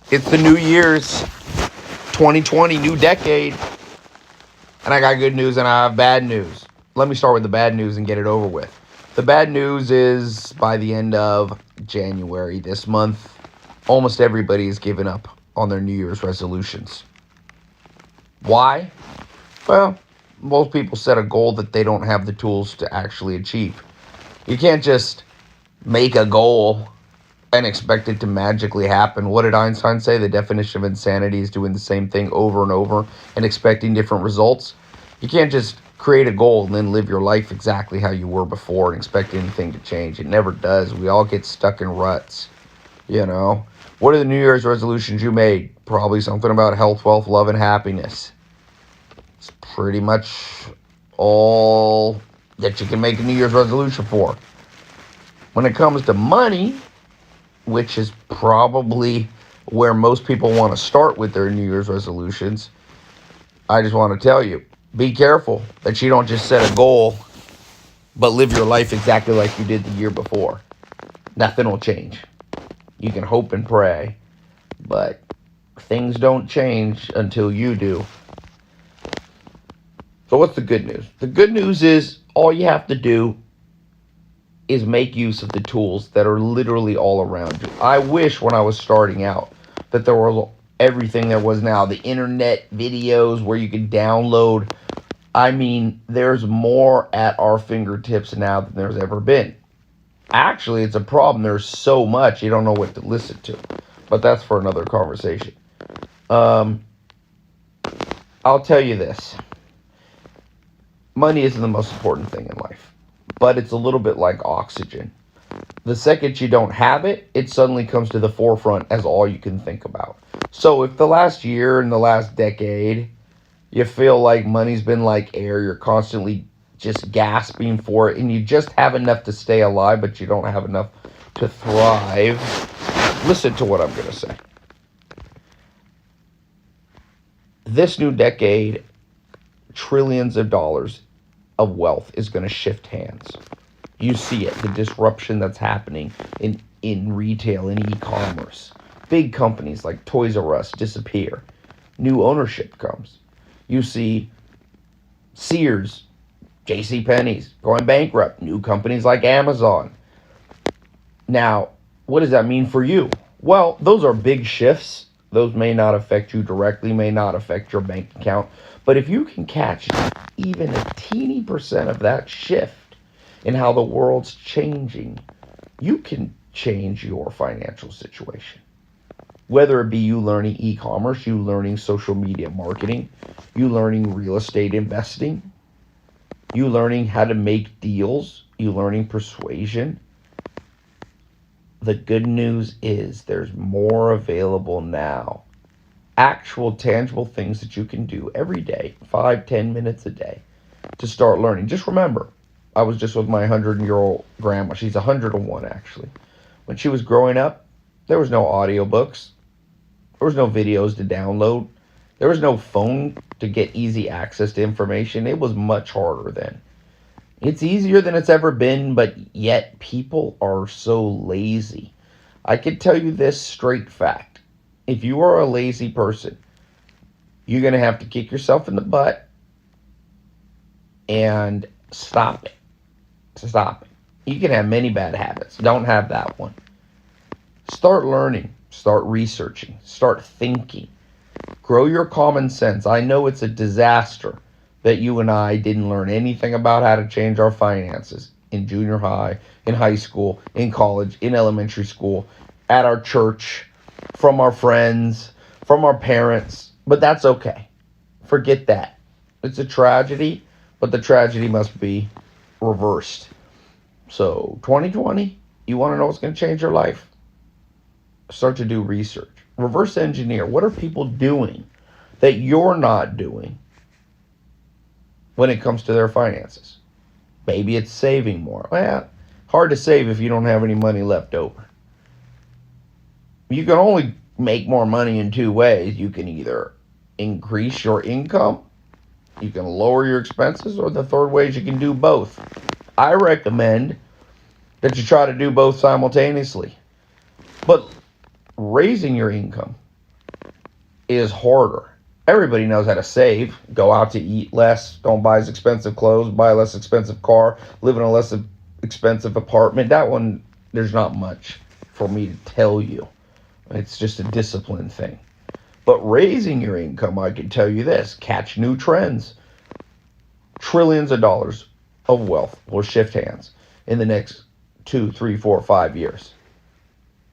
It's the New Year's 2020, new decade, and I got good news and I have bad news. Let me start with the bad news and get it over with. The bad news is by the end of January this month, almost everybody has given up on their New Year's resolutions. Why? Well, most people set a goal that they don't have the tools to actually achieve. You can't just make a goal and expect it to magically happen. What did Einstein say? The definition of insanity is doing the same thing over and over and expecting different results. You can't just create a goal and then live your life exactly how you were before and expect anything to change. It never does. We all get stuck in ruts, you know. What are the New Year's resolutions you made? Probably something about health, wealth, love, and happiness. It's pretty much all that you can make a New Year's resolution for. When it comes to money, which is probably where most people want to start with their New Year's resolutions, I just want to tell you, be careful that you don't just set a goal, but live your life exactly like you did the year before. Nothing will change. You can hope and pray, but things don't change until you do. So what's the good news? The good news is all you have to do is make use of the tools that are literally all around you. I wish when I was starting out that there was everything there was now. The internet videos where you could download. I mean, there's more at our fingertips now than there's ever been. Actually, it's a problem. There's so much you don't know what to listen to. But that's for another conversation. I'll tell you this. Money isn't the most important thing in life, but it's a little bit like oxygen. The second you don't have it, it suddenly comes to the forefront as all you can think about. So if the last year and the last decade, you feel like money's been like air, you're constantly just gasping for it, and you just have enough to stay alive, but you don't have enough to thrive, listen to what I'm going to say. This new decade, trillions of dollars of wealth is going to shift hands. You see it, the disruption that's happening in retail and e-commerce. Big companies like Toys R Us disappear. New ownership comes. You see Sears, JCPenney's going bankrupt. New companies like Amazon. Now, what does that mean for you? Well, those are big shifts. Those may not affect you directly, may not affect your bank account. But if you can catch even a teeny percent of that shift in how the world's changing, you can change your financial situation. Whether it be you learning e-commerce, you learning social media marketing, you learning real estate investing, you learning how to make deals, you learning persuasion. The good news is there's more available now. Actual tangible things that you can do every day, 5-10 minutes a day, to start learning. Just remember, I was just with my 100-year-old grandma. She's 101 actually. When she was growing up, there was no audiobooks. There was no videos to download. There was no phone to get easy access to information. It was much harder then. It's easier than it's ever been, but yet people are so lazy. I can tell you this straight fact. If you are a lazy person, you're going to have to kick yourself in the butt and stop it. Stop it. You can have many bad habits. Don't have that one. Start learning. Start researching. Start thinking. Grow your common sense. I know it's a disaster that you and I didn't learn anything about how to change our finances in junior high, in high school, in college, in elementary school, at our church, from our friends, from our parents. But that's okay. Forget that. It's a tragedy, but the tragedy must be reversed. So 2020, you want to know what's going to change your life? Start to do research. Reverse engineer. What are people doing that you're not doing when it comes to their finances? Maybe it's saving more. Well, hard to save if you don't have any money left over. You can only make more money in two ways. You can either increase your income, you can lower your expenses, or the third way is you can do both. I recommend that you try to do both simultaneously. But raising your income is harder. Everybody knows how to save. Go out to eat less. Don't buy as expensive clothes. Buy a less expensive car. Live in a less expensive apartment. That one, there's not much for me to tell you. It's just a discipline thing. But raising your income, I can tell you this: catch new trends. Trillions of dollars of wealth will shift hands in the next 2, 3, 4, 5 years.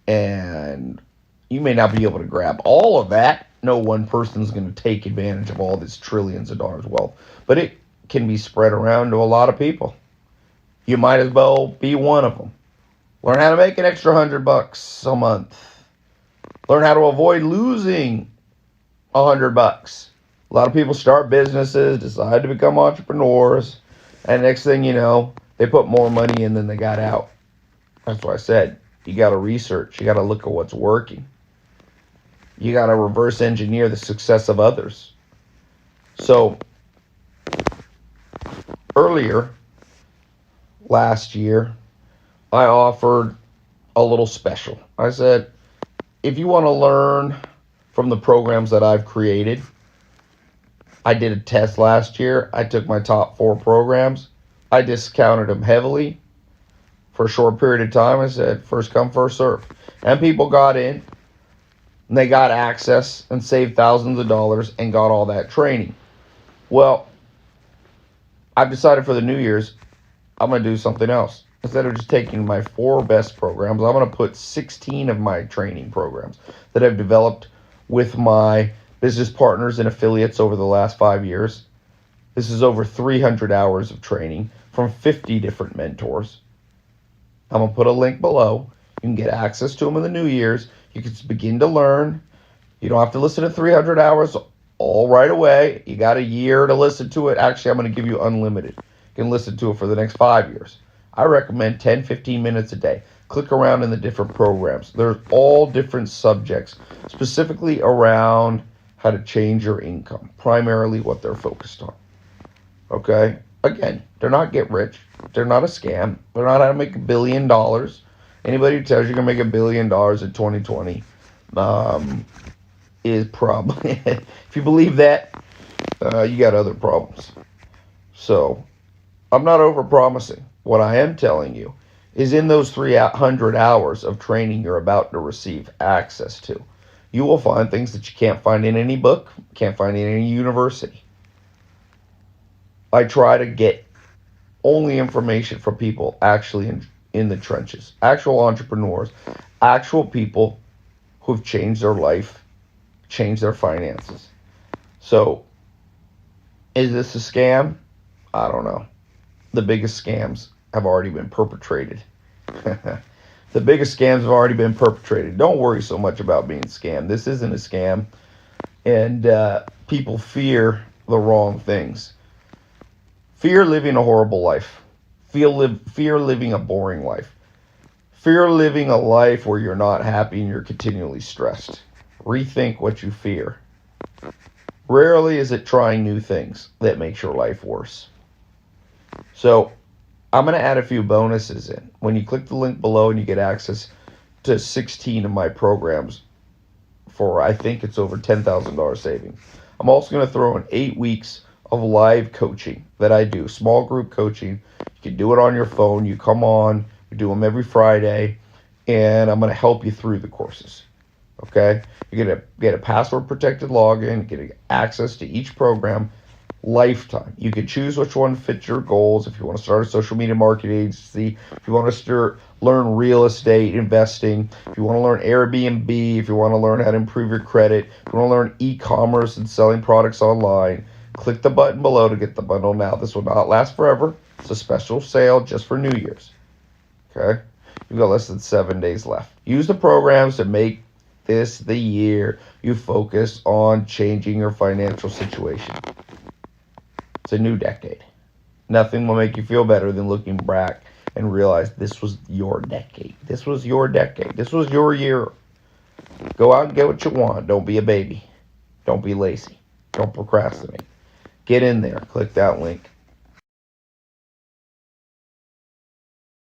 And you may not be able to grab all of that. No one person's going to take advantage of all this trillions of dollars wealth, but it can be spread around to a lot of people. You might as well be one of them. Learn how to make an extra $100 a month. Learn how to avoid losing $100. A lot of people start businesses, decide to become entrepreneurs, and next thing you know, they put more money in than they got out. That's why I said you got to research. You got to look at what's working. You got to reverse engineer the success of others. So earlier last year, I offered a little special. I said, if you want to learn from the programs that I've created, I did a test last year. I took my top 4 programs. I discounted them heavily for a short period of time. I said, first come, first serve. And people got in, and they got access and saved thousands of dollars and got all that training. Well, I've decided for the New Year's, I'm going to do something else. Instead of just taking my 4 best programs, I'm going to put 16 of my training programs that I've developed with my business partners and affiliates over the last 5 years. This is over 300 hours of training from 50 different mentors. I'm going to put a link below. You can get access to them in the New Year's. You can begin to learn. You don't have to listen to 300 hours all right away. You got a year to listen to it. Actually, I'm going to give you unlimited. You can listen to it for the next 5 years. I recommend 10, 15 minutes a day. Click around in the different programs. There's all different subjects, specifically around how to change your income, primarily what they're focused on. Okay? Again, they're not get rich. They're not a scam. They're not how to make $1 billion. Anybody who tells you you're going to make $1 billion in 2020 is probably, if you believe that, you got other problems. So, I'm not over-promising. What I am telling you is in those 300 hours of training you're about to receive access to, you will find things that you can't find in any book, can't find in any university. I try to get only information from people actually in the trenches, actual entrepreneurs, actual people who've changed their life, changed their finances. So, is this a scam? I don't know. The biggest scams have already been perpetrated. The biggest scams have already been perpetrated. Don't worry so much about being scammed. This isn't a scam. And people fear the wrong things. Fear living a horrible life. Fear living a boring life. Fear living a life where you're not happy and you're continually stressed. Rethink what you fear. Rarely is it trying new things that makes your life worse. So, I'm going to add a few bonuses in. When you click the link below and you get access to 16 of my programs for, I think it's over $10,000 savings. I'm also going to throw in 8 weeks of live coaching that I do, small group coaching. You can do it on your phone. You come on, we do them every Friday, and I'm going to help you through the courses. Okay? You're going to get a password protected login, get access to each program, lifetime. You can choose which one fits your goals. If you want to start a social media marketing agency, if you want to learn real estate investing, if you want to learn Airbnb, if you want to learn how to improve your credit, if you want to learn e-commerce and selling products online, click the button below to get the bundle now. This will not last forever. It's a special sale just for New Year's. Okay? You've got less than 7 days left. Use the programs to make this the year you focus on changing your financial situation. It's a new decade. Nothing will make you feel better than looking back and realize this was your decade. This was your decade. This was your year. Go out and get what you want. Don't be a baby. Don't be lazy. Don't procrastinate. Get in there. Click that link.